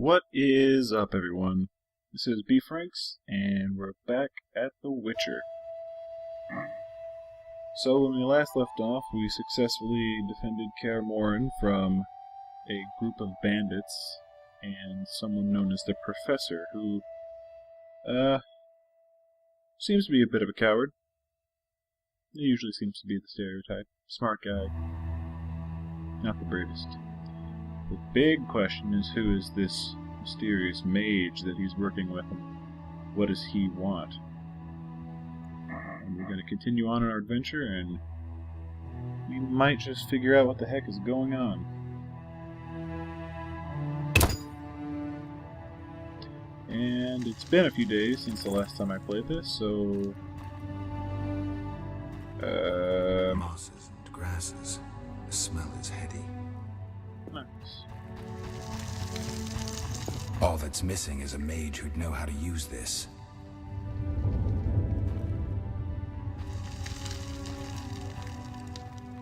What is up, everyone? This is Bfranx, and we're back at The Witcher. So, when we last left off, we successfully defended Kaer Morhen from a group of bandits and someone known as the Professor, who, seems to be a bit of a coward. He usually seems to be the stereotype. Smart guy. Not the bravest. The big question is, who is this mysterious mage that he's working with, and what does he want? And we're going to continue on our adventure, and we might just figure out what the heck is going on. And it's been a few days since the last time I played this, so... Mosses and grasses. The smell is heady. Nice. All that's missing is a mage who'd know how to use this.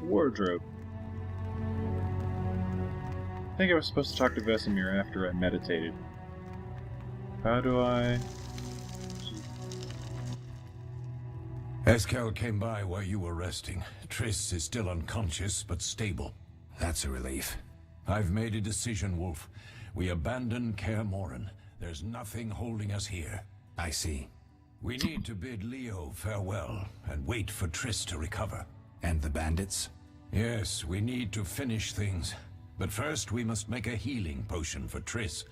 Wardrobe. I think I was supposed to talk to Vesemir after I meditated. How do I... Eskel came by while you were resting. Triss is still unconscious, but stable. That's a relief. I've made a decision, Wolf. We abandon Kaer Morhen. There's nothing holding us here. I see. We need to bid Leo farewell and wait for Triss to recover. And the bandits? Yes, we need to finish things. But first we must make a healing potion for Triss.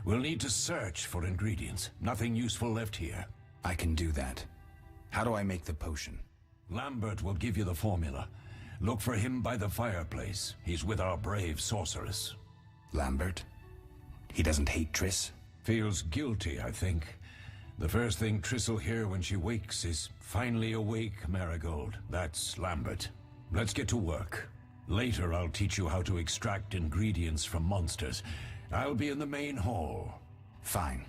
We'll need to search for ingredients. Nothing useful left here. I can do that. How do I make the potion? Lambert will give you the formula. Look for him by the fireplace. He's with our brave sorceress. Lambert? He doesn't hate Triss? Feels guilty, I think. The first thing Triss will hear when she wakes is, "Finally awake, Marigold." That's Lambert. Let's get to work. Later I'll teach you how to extract ingredients from monsters. I'll be in the main hall. Fine.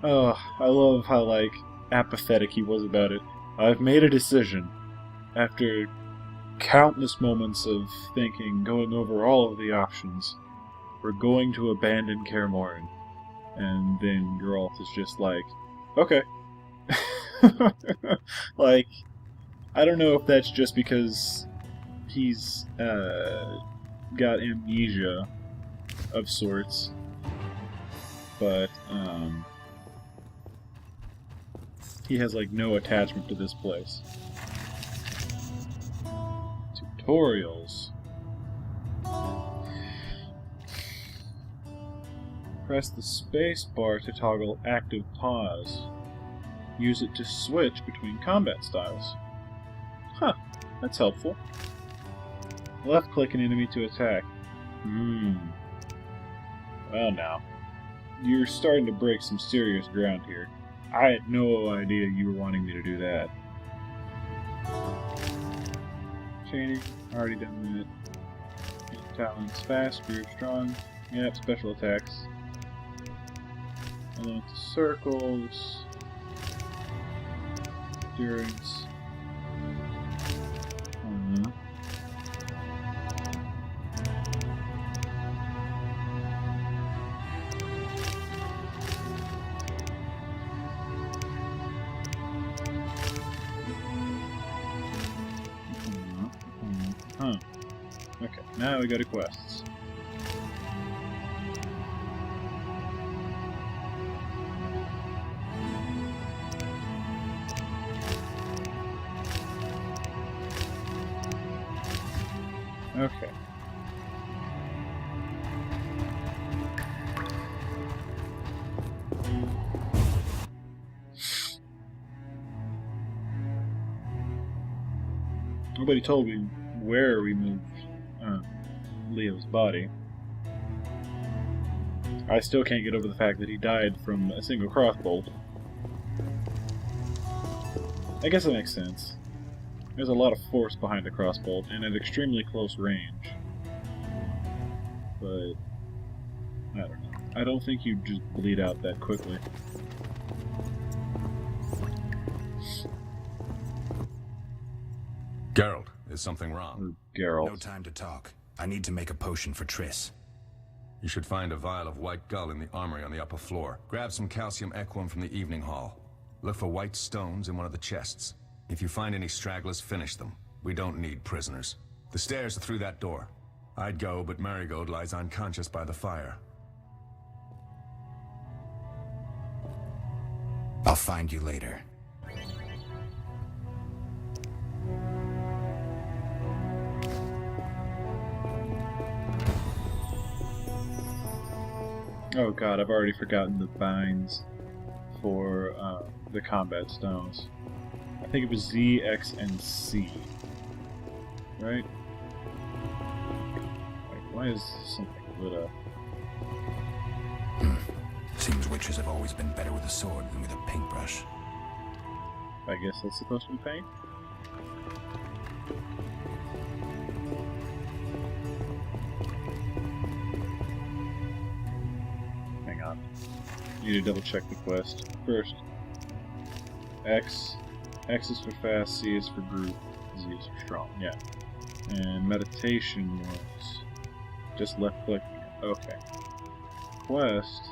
Oh, I love how, apathetic he was about it. I've made a decision. After countless moments of thinking, going over all of the options, we're going to abandon Kaer Morhen. And then Geralt is just like, okay. I don't know if that's just because he's got amnesia of sorts, but he has no attachment to this place. Tutorials. Press the space bar to toggle active pause. Use it to switch between combat styles. Huh, that's helpful. Left click an enemy to attack. Well now, you're starting to break some serious ground here. I had no idea you were wanting me to do that. Chaining, already done that. Talons, fast, rear, strong. Yep, special attacks. Element circles. Endurance. Okay, now we go to quests. Okay. Nobody told me where we moved Leo's body. I still can't get over the fact that he died from a single crossbolt. I guess it makes sense. There's a lot of force behind a crossbolt, and at extremely close range. But I don't know. I don't think you just bleed out that quickly. Geralt, is something wrong? Geralt. No time to talk. I need to make a potion for Triss. You should find a vial of white gull in the armory on the upper floor. Grab some calcium equum from the evening hall. Look for white stones in one of the chests. If you find any stragglers, finish them. We don't need prisoners. The stairs are through that door. I'd go, but Marigold lies unconscious by the fire. I'll find you later. Oh god, I've already forgotten the binds for the combat stones. I think it was Z, X, and C. Right? Wait, why is something lit up? Seems witches have always been better with a sword than with a paintbrush. I guess that's supposed to be paint? Hang on. Need to double check the quest. First, X. X is for fast, C is for group, Z is for strong. Yeah. And meditation was just left clicking. Okay. Quest.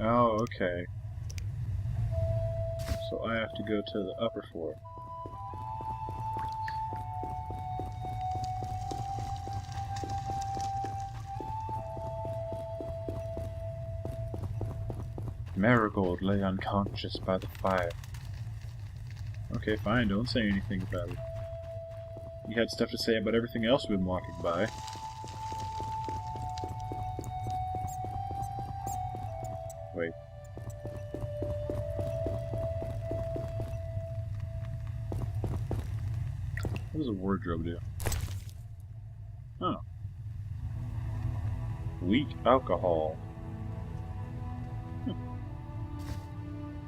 Oh, okay. So I have to go to the upper floor. Marigold lay unconscious by the fire. Okay, fine, don't say anything about it. You had stuff to say about everything else we've been walking by. Wait. What does a wardrobe do? Oh. Weak alcohol.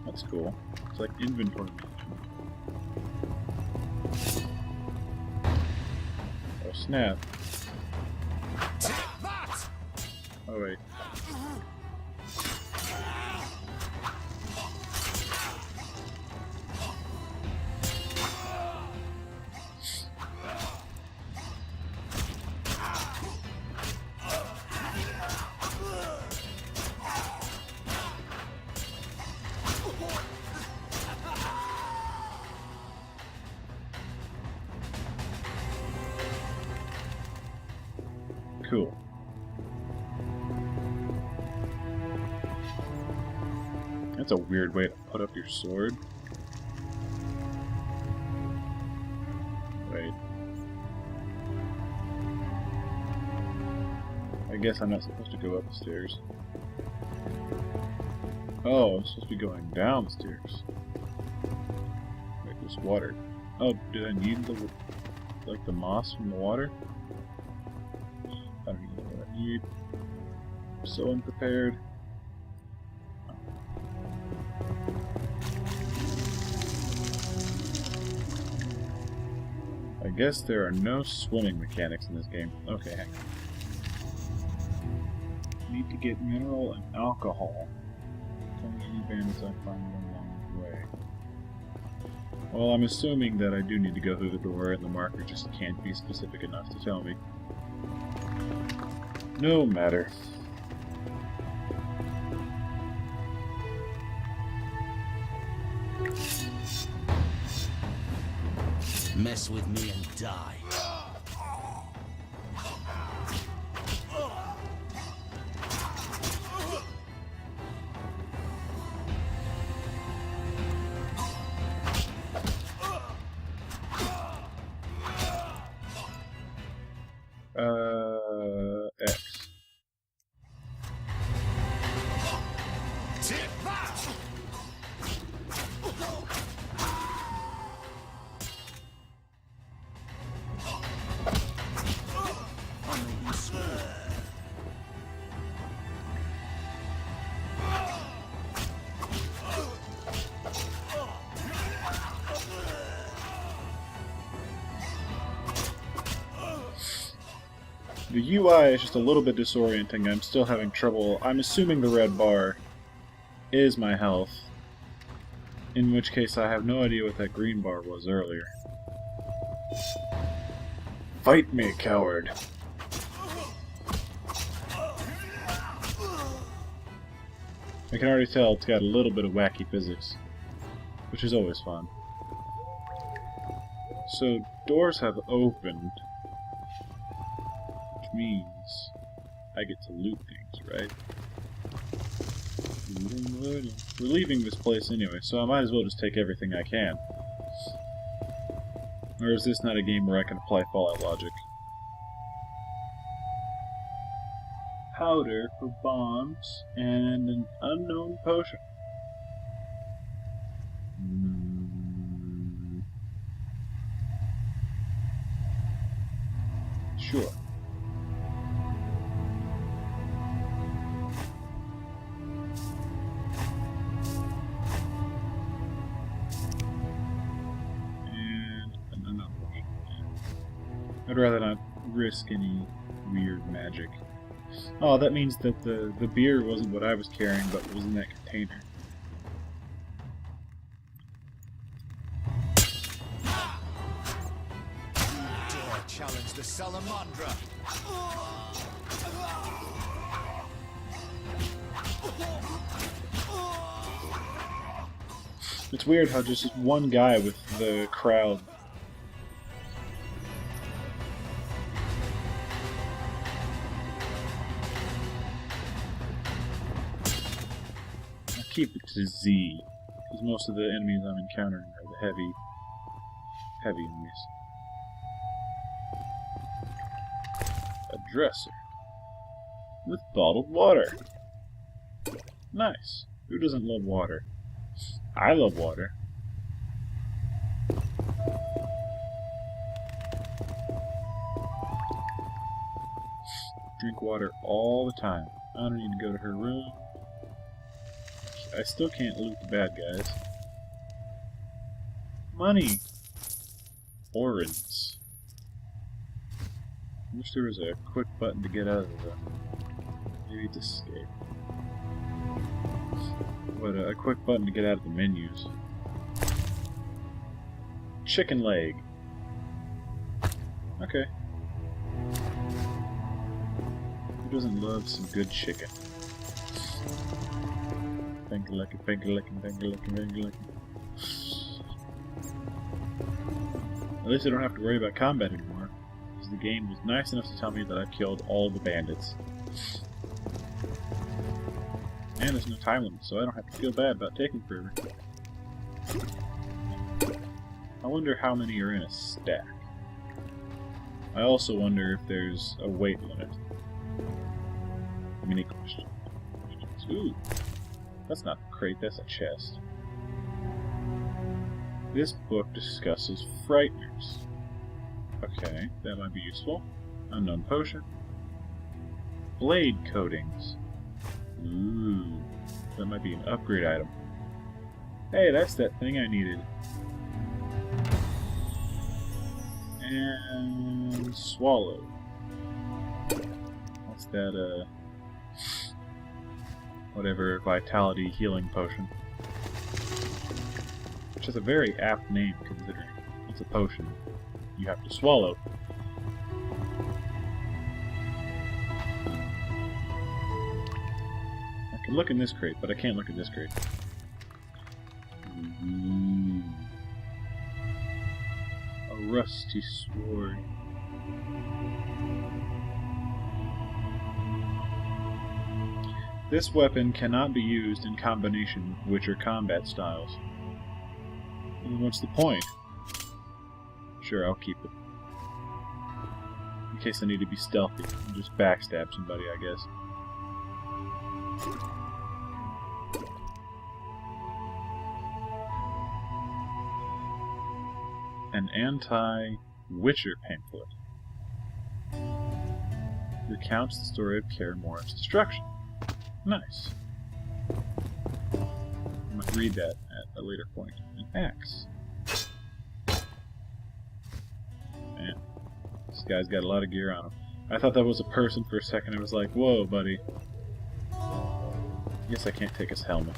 That's cool. It's like inventory management. Oh snap. Oh wait. Cool. That's a weird way to put up your sword. Wait. I guess I'm not supposed to go up the stairs. Oh, I'm supposed to be going down the stairs. Wait, there's water. Oh, did I need the, like, the moss from the water? I don't even know what I need. I'm so unprepared. I guess there are no swimming mechanics in this game. Okay, hang on. Need to get mineral and alcohol. Tell me any bandits I find along the way. Well, I'm assuming that I do need to go through the door, and the marker just can't be specific enough to tell me. No matter. Mess with me and die. X. The UI is just a little bit disorienting. I'm still having trouble. I'm assuming the red bar is my health, in which case I have no idea what that green bar was earlier. Fight me, coward! I can already tell it's got a little bit of wacky physics, which is always fun. So, doors have opened, which means I get to loot things, right? Looting, looting. We're leaving this place anyway, so I might as well just take everything I can. Or is this not a game where I can apply Fallout logic? Powder for bombs and an unknown potion. Sure. And an unknown potion. I'd rather not risk any weird magic. Oh, that means that the beer wasn't what I was carrying, but was in that container. Dare challenge the Salamandra. It's weird how just one guy with the crowd. I'll keep it to Z, because most of the enemies I'm encountering are the heavy enemies. A dresser. With bottled water. Nice. Who doesn't love water? I love water. Drink water all the time. I don't need to go to her room. I still can't loot the bad guys. Money! Orins. I wish there was a quick button to get out of the... Maybe to escape. What, a quick button to get out of the menus. Chicken leg. Okay. Who doesn't love some good chicken? Finger-licking, finger-licking, finger-licking, finger-licking. At least I don't have to worry about combat anymore, because the game was nice enough to tell me that I've killed all the bandits. And there's no time limit, so I don't have to feel bad about taking forever. I wonder how many are in a stack. I also wonder if there's a weight limit. Mini question. Ooh, that's not a crate, that's a chest. This book discusses frighteners. Okay, that might be useful. Unknown potion. Blade coatings. Ooh, that might be an upgrade item. Hey, that's that thing I needed. And swallow. That's that, whatever, vitality healing potion. Which is a very apt name, considering it's a potion you have to swallow. I can look in this crate, but I can't look in this crate. Ooh. A rusty sword. This weapon cannot be used in combination with Witcher combat styles. And what's the point? Sure, I'll keep it. In case I need to be stealthy and just backstab somebody, I guess. An anti-Witcher pamphlet. Recounts the story of Kaer Morhen's destruction. Nice. I might read that at a later point. An axe. Man, this guy's got a lot of gear on him. I thought that was a person for a second. I was like, whoa, buddy. Guess I can't take his helmet.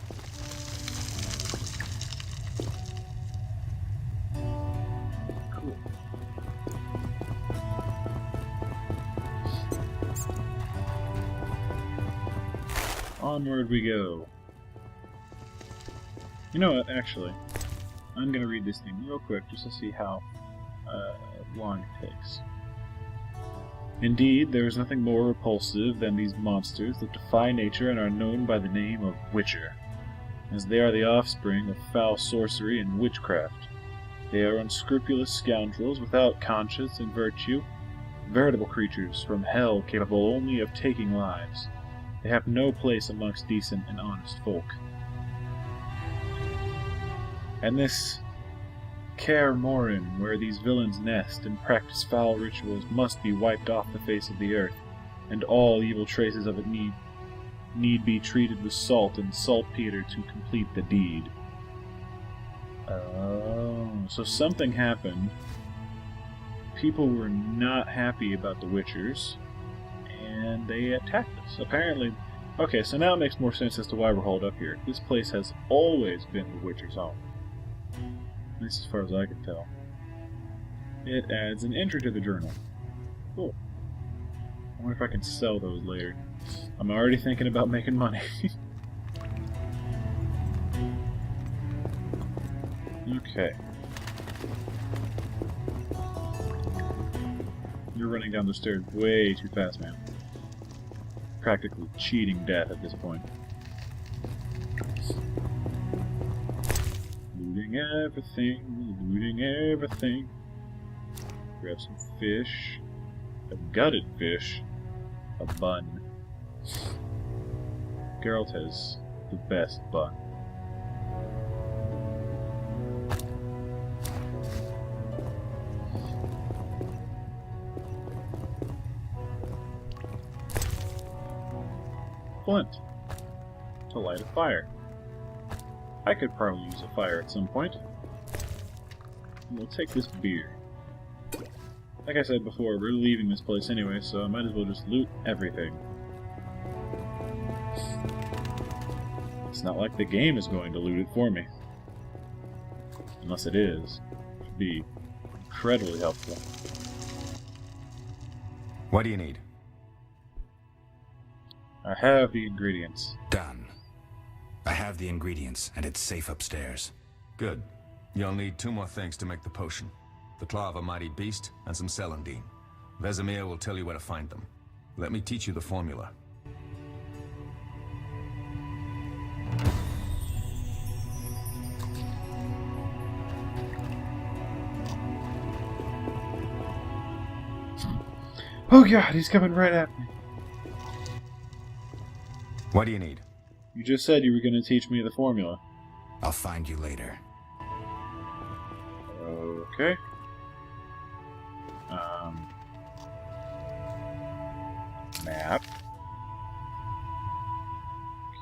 Cool. Onward we go. You know what, actually, I'm going to read this thing real quick just to see how long it takes. Indeed, there is nothing more repulsive than these monsters that defy nature and are known by the name of Witcher, as they are the offspring of foul sorcery and witchcraft. They are unscrupulous scoundrels without conscience and virtue, veritable creatures from hell capable only of taking lives. They have no place amongst decent and honest folk. And this Kaer Morhen, where these villains nest and practice foul rituals, must be wiped off the face of the earth, and all evil traces of it need be treated with salt and saltpeter to complete the deed. Oh, so something happened. People were not happy about the Witchers, and they attacked us. Apparently, okay, so now it makes more sense as to why we're holed up here. This place has always been the Witcher's home. At least as far as I can tell. It adds an entry to the journal. Cool. I wonder if I can sell those later. I'm already thinking about making money. Okay. You're running down the stairs way too fast, man. Practically cheating death at this point. Looting everything, looting everything. Grab some fish. A gutted fish. A bun. Geralt has the best bun. Flint to light a fire. I could probably use a fire at some point. And we'll take this beer. Like I said before, we're leaving this place anyway, so I might as well just loot everything. It's not like the game is going to loot it for me. Unless it is. It would be incredibly helpful. What do you need? I have the ingredients. Done. I have the ingredients, and it's safe upstairs. Good. You'll need 2 more things to make the potion. The claw of a mighty beast, and some celandine. Vesemir will tell you where to find them. Let me teach you the formula. Oh god, he's coming right at me. What do you need? You just said you were going to teach me the formula. I'll find you later. Okay. Map.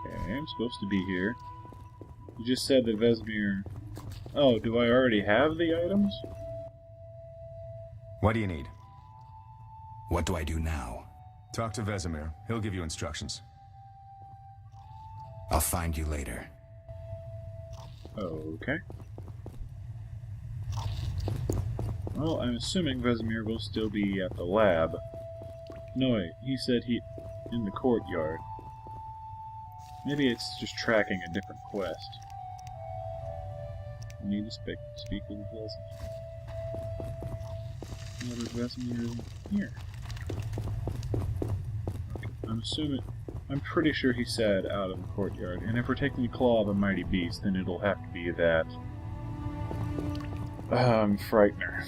Okay, I'm supposed to be here. You just said that Vesemir... Oh, do I already have the items? What do you need? What do I do now? Talk to Vesemir. He'll give you instructions. I'll find you later. Okay. Well, I'm assuming Vesemir will still be at the lab. No, wait, he said he... in the courtyard. Maybe it's just tracking a different quest. I need to speak with Vesemir. Where Vesemir is here. Okay, I'm assuming... I'm pretty sure he said out in the courtyard, and if we're taking the claw of a mighty beast, then it'll have to be that... Frightener.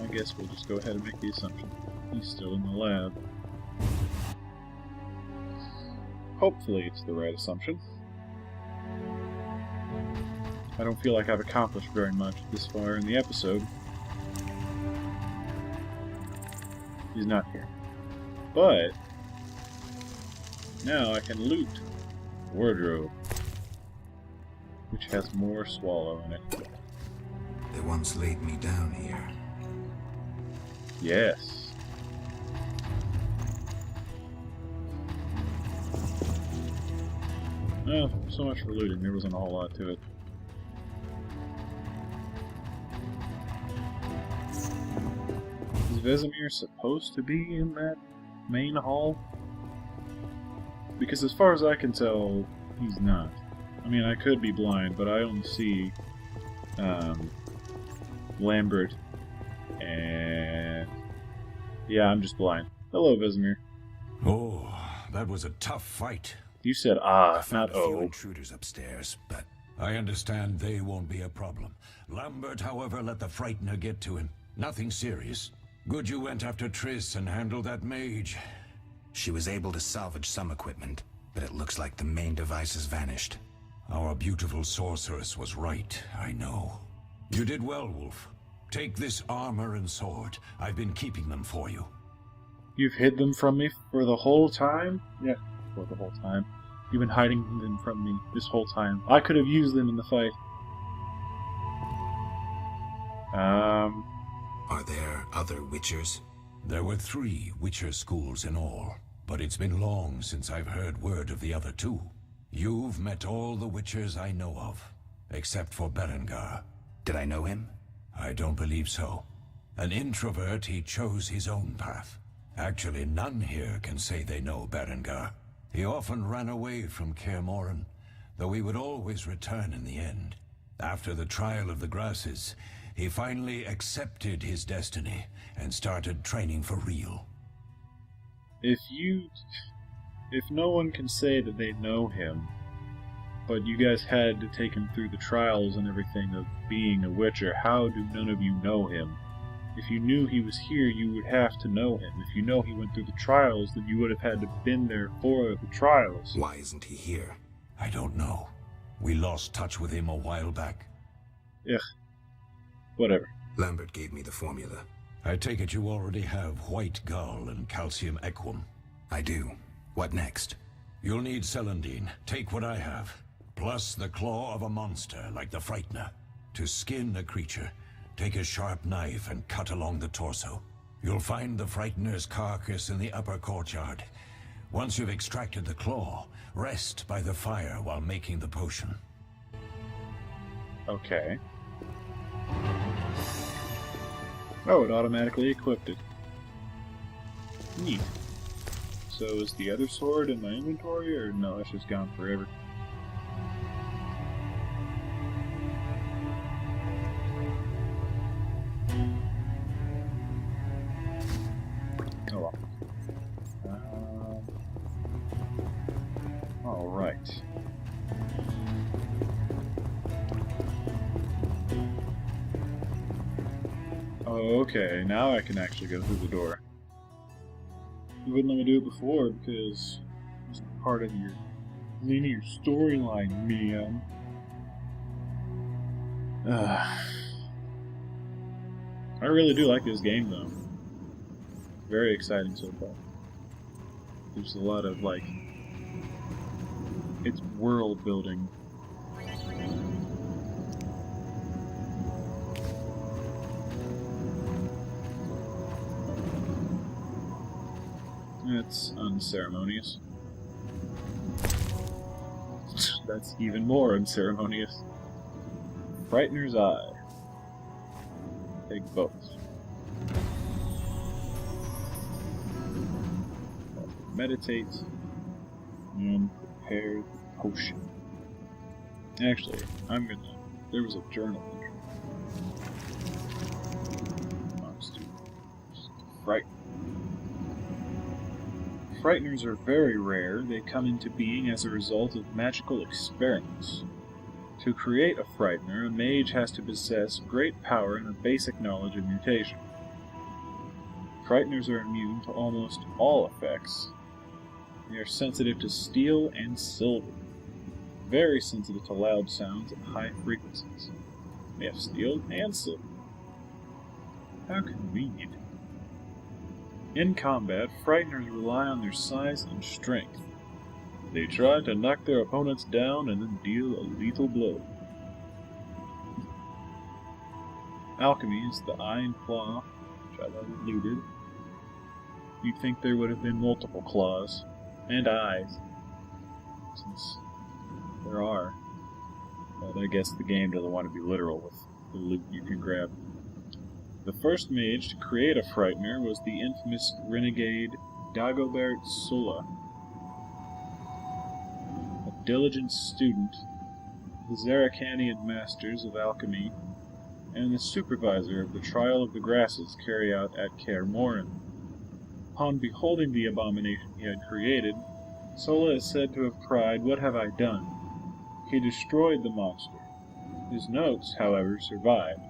I guess we'll just go ahead and make the assumption. He's still in the lab. Hopefully it's the right assumption. I don't feel like I've accomplished very much this far in the episode. He's not here. But now I can loot wardrobe, which has more swallow in it. They once laid me down here. Yes. Well, so much for looting. There wasn't a whole lot to it. Is Vesemir supposed to be in that main hall? Because as far as I can tell, he's not. I mean, I could be blind, but I only see Lambert and... yeah, I'm just blind. Hello, Vesemir. Oh, that was a tough fight. You said I found not a few oh. intruders upstairs, but I understand they won't be a problem. Lambert, however, let the Frightener get to him. Nothing serious. Good you went after Triss and handled that mage. she was able to salvage some equipment, but it looks like the main device has vanished. Our beautiful sorceress was right, I know. You did well, Wolf. Take this armor and sword. I've been keeping them for you. You've hid them from me for the whole time? Yeah, for the whole time. You've been hiding them from me this whole time. I could have used them in the fight. Are there other Witchers? There were 3 Witcher schools in all, but it's been long since I've heard word of the other 2. You've met all the Witchers I know of, except for Berengar. Did I know him? I don't believe so. An introvert, he chose his own path. Actually, none here can say they know Berengar. He often ran away from Kaer Morhen, though he would always return in the end. After the trial of the grasses, he finally accepted his destiny and started training for real. If no one can say that they know him, but you guys had to take him through the trials and everything of being a Witcher, how do none of you know him? If you knew he was here, you would have to know him. If you know he went through the trials, then you would have had to been there for the trials. Why isn't he here? I don't know. We lost touch with him a while back. Ugh. Whatever. Lambert gave me the formula. I take it you already have white gall and calcium equum. I do. What next? You'll need celandine. Take what I have. Plus the claw of a monster like the Frightener. To skin a creature, take a sharp knife and cut along the torso. You'll find the Frightener's carcass in the upper courtyard. Once you've extracted the claw, rest by the fire while making the potion. Okay. Oh, it automatically equipped it. Neat. So is the other sword in my inventory, or no, it's just gone forever? Oh well. Alright. Okay, now I can actually go through the door. You wouldn't let me do it before because it's part of your linear storyline, man. I really do like this game, though. Very exciting so far. There's a lot of, like, it's world building. It's unceremonious. That's even more unceremonious. Frightener's Eye. Take both. Meditate and prepare the potion. Actually, there was a journal entry. Monster. Frighten. Frighteners are very rare. They come into being as a result of magical experiments. To create a Frightener, a mage has to possess great power and a basic knowledge of mutation. Frighteners are immune to almost all effects. They are sensitive to steel and silver. Very sensitive to loud sounds and high frequencies. They have steel and silver. How convenient. In combat, Frighteners rely on their size and strength. They try to knock their opponents down and then deal a lethal blow. Alchemy is the eye and claw, which I love looted. You'd think there would have been multiple claws and eyes, since there are. But I guess the game doesn't want to be literal with the loot you can grab. The first mage to create a Frightener was the infamous renegade Dagobert Sulla, a diligent student of the Zaracanian masters of alchemy and the supervisor of the trial of the grasses carried out at Kaer Morhen. Upon beholding the abomination he had created, Sulla is said to have cried, "What have I done?" He destroyed the monster. His notes, however, survived.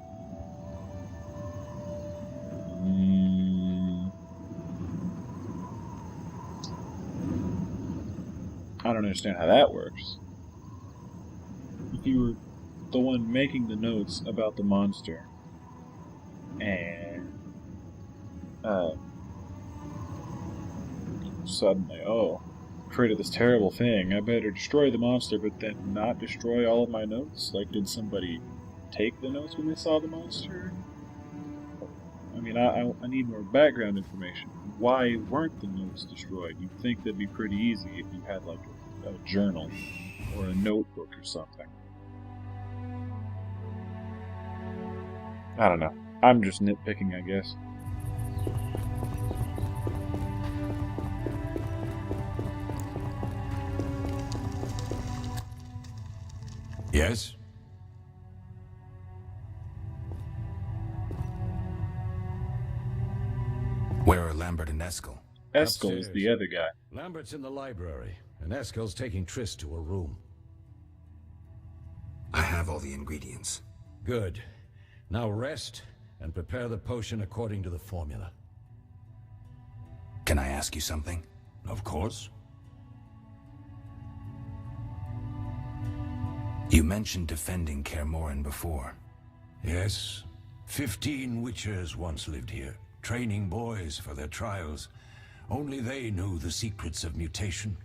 I don't understand how that works. If you were the one making the notes about the monster, and suddenly, created this terrible thing, I better destroy the monster, but then not destroy all of my notes? Like, did somebody take the notes when they saw the monster? I mean, I need more background information. Why weren't the notes destroyed? You'd think that'd be pretty easy if you had, like, a journal or a notebook or something. I don't know. I'm just nitpicking, I guess. Yes? Where are Lambert and Eskel? Eskel's the other guy. Lambert's in the library, and Eskel's taking Triss to a room. I have all the ingredients. Good. Now rest, and prepare the potion according to the formula. Can I ask you something? Of course. You mentioned defending Kaer Morhen before. Yes. 15 witchers once lived here, training boys for their trials. Only they knew the secrets of mutation.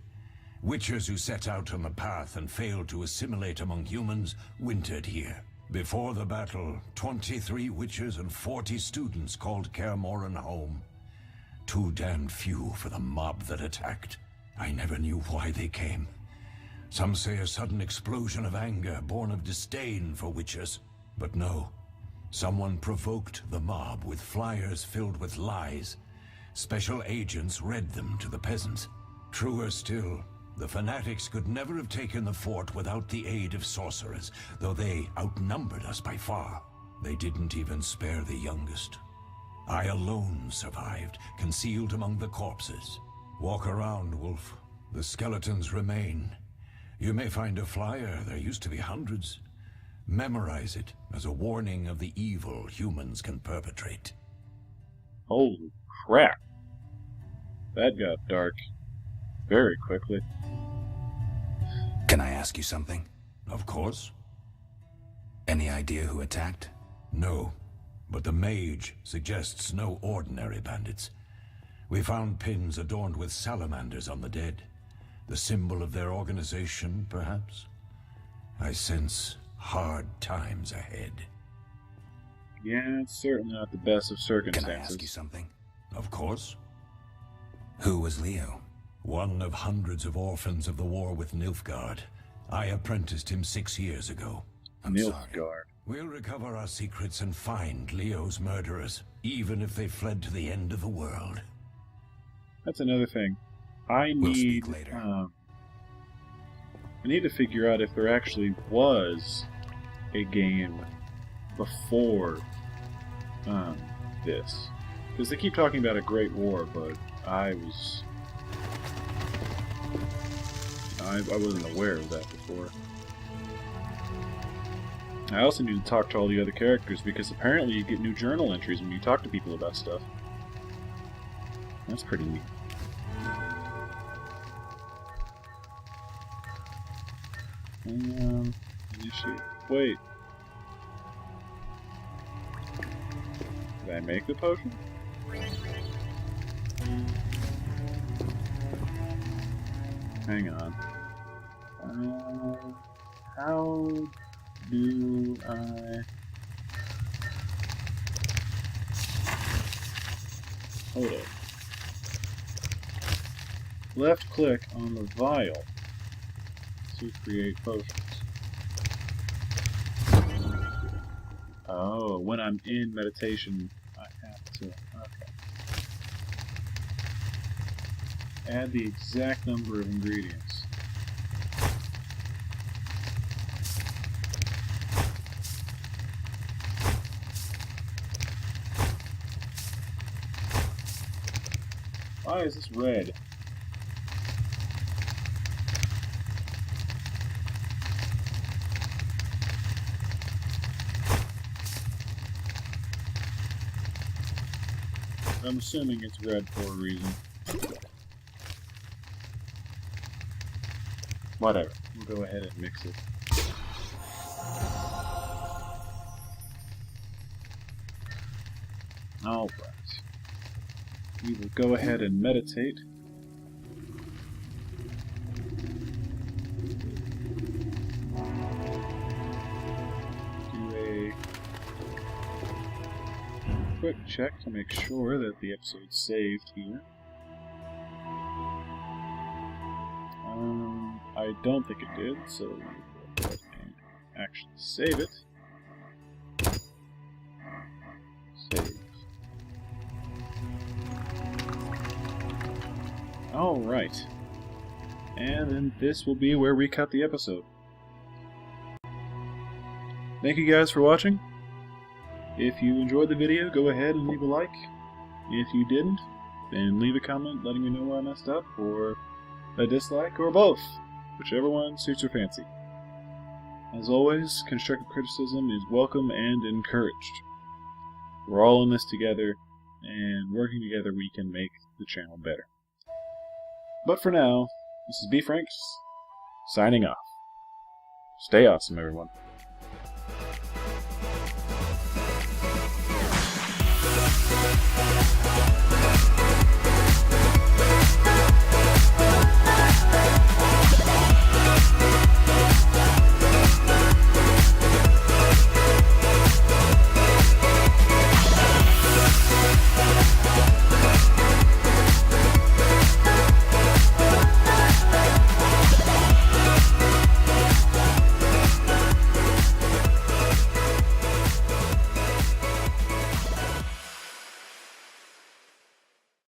Witchers who set out on the path and failed to assimilate among humans wintered here. Before the battle, 23 witchers and 40 students called Kaer Morhen home. Too damned few for the mob that attacked. I never knew why they came. Some say a sudden explosion of anger born of disdain for witchers. But no. Someone provoked the mob with flyers filled with lies. Special agents read them to the peasants. Truer still, the fanatics could never have taken the fort without the aid of sorcerers, though they outnumbered us by far. They didn't even spare the youngest. I alone survived, concealed among the corpses. Walk around, Wolf. The skeletons remain. You may find a flyer, there used to be hundreds. Memorize it as a warning of the evil humans can perpetrate. Holy crap. That got dark very quickly. Can I ask you something? Of course. Any idea who attacked? No, but the mage suggests no ordinary bandits. We found pins adorned with salamanders on the dead. The symbol of their organization, perhaps? I sense hard times ahead. Yeah, it's certainly not the best of circumstances. Can I ask you something? Of course. Who was Leo? One of hundreds of orphans of the war with Nilfgaard. I apprenticed him 6 years ago. I'm sorry. Nilfgaard. We'll recover our secrets and find Leo's murderers, even if they fled to the end of the world. That's another thing. I We'll need speak later. I need to figure out if there actually was a game before this. Because they keep talking about a great war, but I wasn't aware of that before. I also need to talk to all the other characters, because apparently you get new journal entries when you talk to people about stuff. That's pretty neat. Initiate. Wait. Did I make the potion? Hang on. How do I... Hold it. Left click on the vial to create potions. Oh, when I'm in meditation, I have to... Okay. Add the exact number of ingredients. Why is this red? I'm assuming it's red for a reason. Whatever. We'll go ahead and mix it. Alright. We will go ahead and meditate. Do a quick check to make sure that the episode's saved here. I don't think it did, so we'll go ahead and actually save it. Save. Alright. And then this will be where we cut the episode. Thank you guys for watching. If you enjoyed the video, go ahead and leave a like. If you didn't, then leave a comment letting me know where I messed up, or a dislike, or both. Whichever one suits your fancy. As always, constructive criticism is welcome and encouraged. We're all in this together, and working together we can make the channel better. But for now, this is Bfranx, signing off. Stay awesome, everyone.